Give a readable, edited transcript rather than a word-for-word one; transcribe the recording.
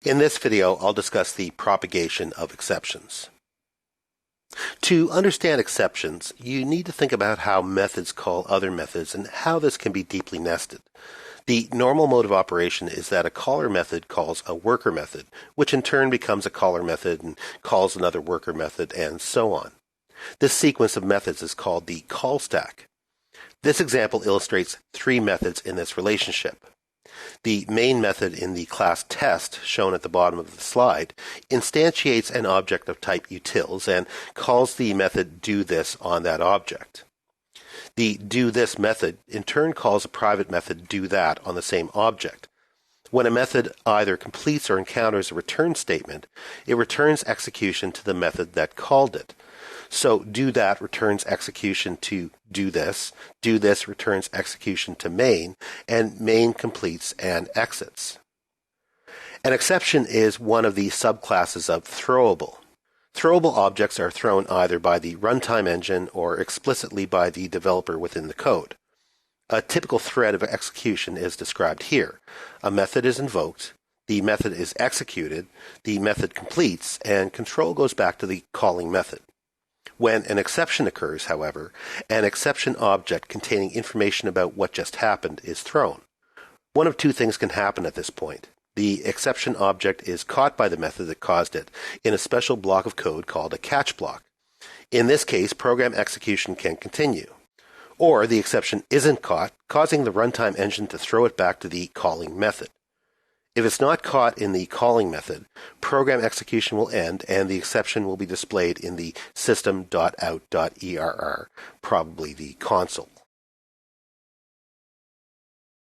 In this video, I'll discuss the propagation of exceptions. To understand exceptions, you need to think about how methods call other methods and how this can be deeply nested. The normal mode of operation is that a caller method calls a worker method, which in turn becomes a caller method and calls another worker method, and so on. This sequence of methods is called the call stack. This example illustrates three methods in this relationship. The main method in the class test, shown at the bottom of the slide, instantiates an object of type utils and calls the method doThis on that object. The doThis method in turn calls a private method doThat on the same object. When a method either completes or encounters a return statement, it returns execution to the method that called it. So doThat returns execution to doThis returns execution to main, and main completes and exits. An exception is one of the subclasses of throwable. Throwable objects are thrown either by the runtime engine or explicitly by the developer within the code. A typical thread of execution is described here. A method is invoked, the method is executed, the method completes, and control goes back to the calling method. When an exception occurs, however, an exception object containing information about what just happened is thrown. One of two things can happen at this point. The exception object is caught by the method that caused it in a special block of code called a catch block. In this case, program execution can continue. Or the exception isn't caught, causing the runtime engine to throw it back to the calling method. If it's not caught in the calling method, program execution will end and the exception will be displayed in the system.out.err, probably the console.